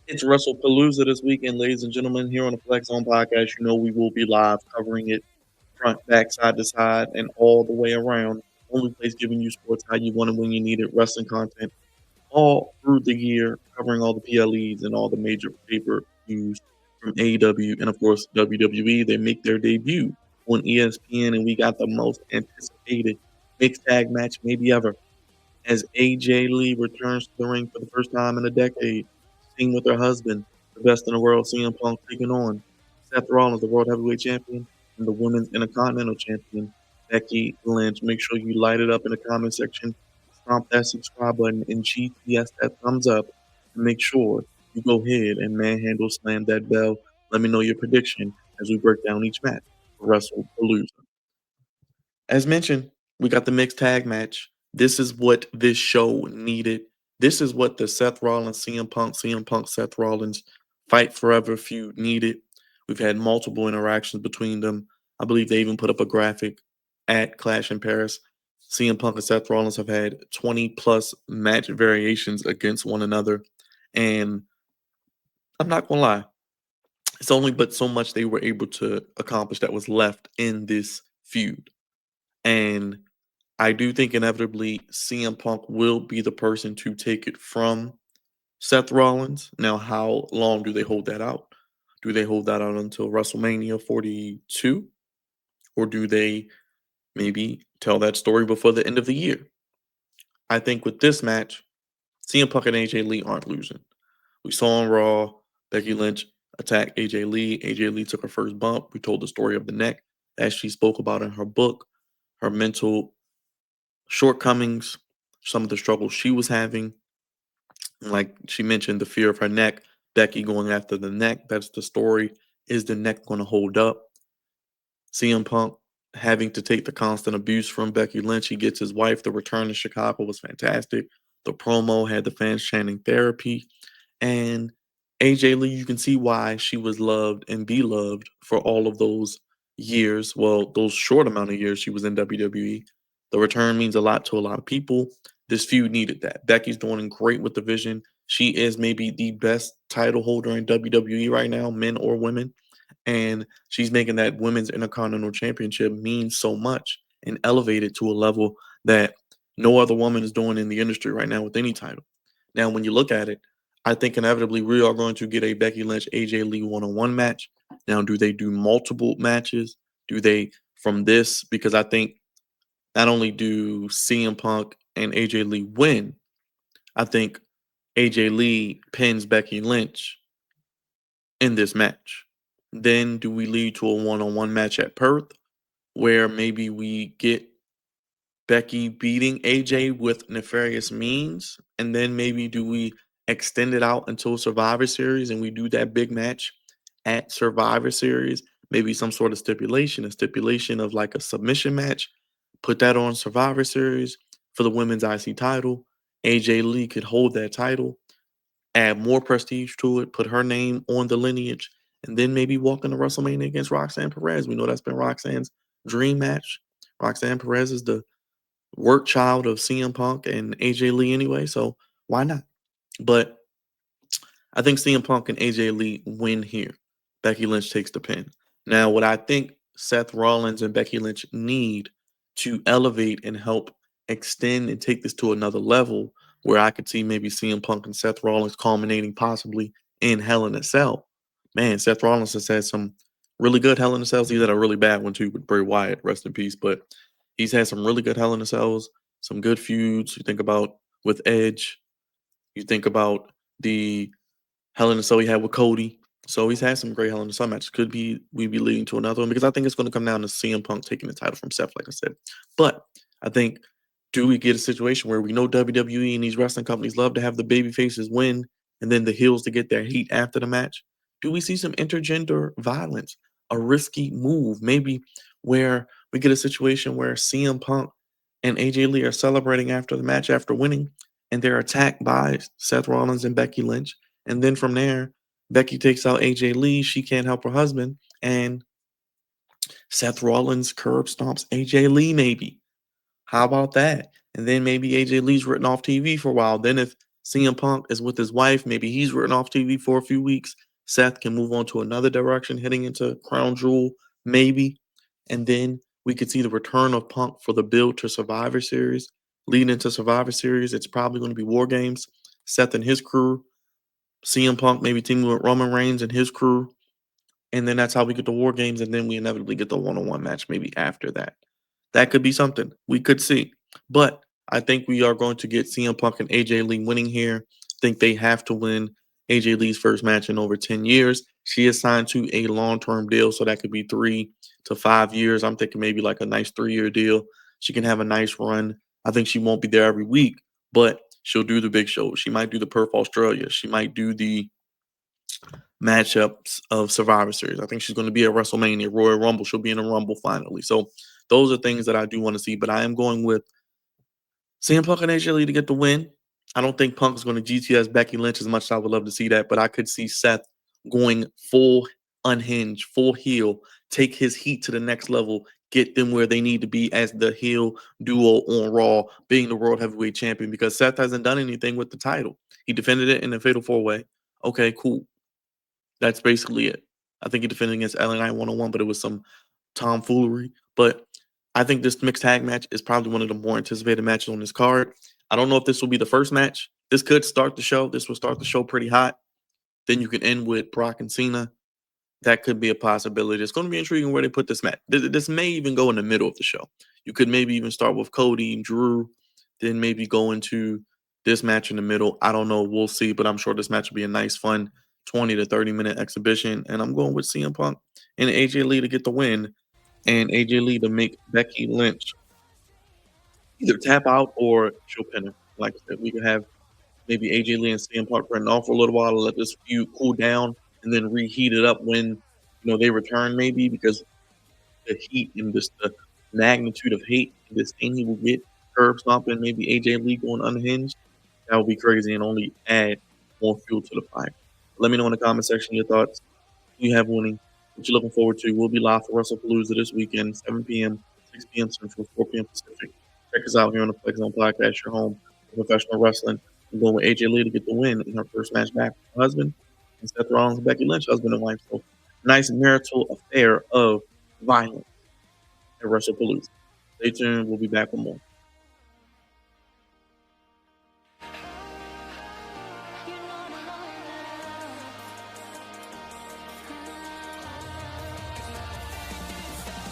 It's Wrestlepalooza this weekend, ladies and gentlemen. Here on the Flex On Podcast, you know we will be live covering it front, back, side to side, and all the way around. Only place giving you sports how you want it when you need it, wrestling content all through the year, covering all the PLEs and all the major pay-per-views from AEW and of course WWE. They make their debut on ESPN, and we got the most anticipated mixed tag match maybe ever as AJ Lee returns to the ring for the first time in a decade, seen with her husband, the best in the world, CM Punk, taking on Seth Rollins, the World Heavyweight Champion, and the Women's Intercontinental Champion, Becky Lynch. Make sure you light it up in the comment section, stomp that subscribe button, and GTS that thumbs up, and make sure you go ahead and manhandle slam that bell. Let me know your prediction as we break down each match for Wrestlepalooza. As mentioned, we got the mixed tag match. This is what this show needed. This is what the Seth Rollins, CM Punk, Seth Rollins fight forever feud needed. We've had multiple interactions between them. I believe they even put up a graphic at Clash in Paris. CM Punk and Seth Rollins have had 20 plus match variations against one another. And I'm not going to lie, it's only but so much they were able to accomplish that was left in this feud. And I do think inevitably CM Punk will be the person to take it from Seth Rollins. Now, how long do they hold that out? Do they hold that out until WrestleMania 42? Or do they maybe tell that story before the end of the year? I think with this match, CM Punk and AJ Lee aren't losing. We saw on Raw Becky Lynch attack AJ Lee. AJ Lee took her first bump. We told the story of the neck as she spoke about in her book, her mental shortcomings, some of the struggles she was having. Like she mentioned, the fear of her neck, Becky going after the neck. That's the story. Is the neck going to hold up? CM Punk having to take the constant abuse from Becky Lynch. He gets his wife. The return to Chicago was fantastic. The promo had the fans chanting therapy. And AJ Lee, you can see why she was loved and beloved for all of those years. Well, those short amount of years she was in WWE. The return means a lot to a lot of people. This feud needed that. Becky's doing great with the vision. She is maybe the best title holder in WWE right now, men or women. And she's making that women's intercontinental championship mean so much and elevate it to a level that no other woman is doing in the industry right now with any title. Now, when you look at it, I think inevitably we are going to get a Becky Lynch AJ Lee one-on-one match. Now, do they do multiple matches? Do they from this? Because I think not only do CM Punk and AJ Lee win, I think AJ Lee pins Becky Lynch in this match. Then do we lead to a one-on-one match at Perth where maybe we get Becky beating AJ with nefarious means? And then maybe do we extend it out until Survivor Series and we do that big match at Survivor Series? Maybe some sort of stipulation, a stipulation of like a submission match. Put that on Survivor Series for the women's IC title. AJ Lee could hold that title, add more prestige to it, put her name on the lineage, and then maybe walk into WrestleMania against Roxanne Perez. We know that's been Roxanne's dream match. Roxanne Perez is the work child of CM Punk and AJ Lee anyway, so why not? But I think CM Punk and AJ Lee win here. Becky Lynch takes the pin. Now, what I think Seth Rollins and Becky Lynch need to elevate and help extend and take this to another level where I could see maybe CM Punk and Seth Rollins culminating possibly in Hell in a Cell. Man, Seth Rollins has had some really good Hell in a Cells. He's had a really bad one too with Bray Wyatt, rest in peace. But he's had some really good Hell in a Cells, some good feuds. You think about with Edge, you think about the Hell in a Cell he had with Cody. So he's had some great Hell in a Cell matches. Could be we be leading to another one because I think it's going to come down to CM Punk taking the title from Seth, like I said. But I think do we get a situation where we know WWE and these wrestling companies love to have the baby faces win and then the heels to get their heat after the match? Do we see some intergender violence? A risky move, maybe where we get a situation where CM Punk and AJ Lee are celebrating after the match after winning, and they're attacked by Seth Rollins and Becky Lynch. And then from there, Becky takes out AJ Lee. She can't help her husband. And Seth Rollins curb stomps AJ Lee, maybe. How about that? And then maybe AJ Lee's written off TV for a while. Then if CM Punk is with his wife. Maybe he's written off TV for a few weeks. Seth can move on to another direction, heading into Crown Jewel, maybe. And then we could see the return of Punk for the build to Survivor Series. Leading into Survivor Series, it's probably going to be War Games. Seth and his crew, CM Punk maybe teaming with Roman Reigns and his crew. And then that's how we get the War Games. And then we inevitably get the one-on-one match maybe after that. That could be something. We could see. But I think we are going to get CM Punk and AJ Lee winning here. I think they have to win AJ Lee's first match in over 10 years. She is signed to a long-term deal, so that could be 3 to 5 years. I'm thinking maybe like a nice 3-year deal. She can have a nice run. I think she won't be there every week, but she'll do the big shows. She might do the Perth Australia. She might do the matchups of Survivor Series. I think she's going to be at WrestleMania, Royal Rumble. She'll be in a Rumble finally. So those are things that I do want to see, but I am going with CM Punk and AJ Lee to get the win. I don't think Punk is going to GTS Becky Lynch as much as I would love to see that, but I could see Seth going full unhinged, full heel, take his heat to the next level, get them where they need to be as the heel duo on Raw, being the World Heavyweight Champion, because Seth hasn't done anything with the title. He defended it in the Fatal 4-Way. Okay, cool. That's basically it. I think he defended against LA Knight 101, but it was some tomfoolery. But I think this mixed tag match is probably one of the more anticipated matches on this card. I don't know if this will be the first match. This could start the show. This will start the show pretty hot. Then you can end with Brock and Cena. That could be a possibility. It's going to be intriguing where they put this match. This may even go in the middle of the show. You could maybe even start with Cody and Drew, then maybe go into this match in the middle. I don't know. We'll see, but I'm sure this match will be a nice, fun 20 to 30-minute exhibition. And I'm going with CM Punk and AJ Lee to get the win, and AJ Lee to make Becky Lynch either tap out or she'll pin her. Like I said, we could have maybe AJ Lee and CM Punk running off for a little while to let this feud cool down and then reheat it up when they return, maybe, because the heat and just the magnitude of hate this thing he will get, curb stomping, maybe AJ Lee going unhinged. That would be crazy and only add more fuel to the fire. Let me know in the comment section your thoughts. Who you have winning? What you're looking forward to? We'll be live for Wrestlepalooza this weekend, 7 p.m., 6 p.m. Central, 4 p.m. Pacific. Check us out here on the Flex Zone Podcast, your home for professional wrestling. I'm going with AJ Lee to get the win in her first match back with her husband, and Seth Rollins and Becky Lynch, husband and wife. So, nice marital affair of violence at Wrestlepalooza. Stay tuned. We'll be back with more.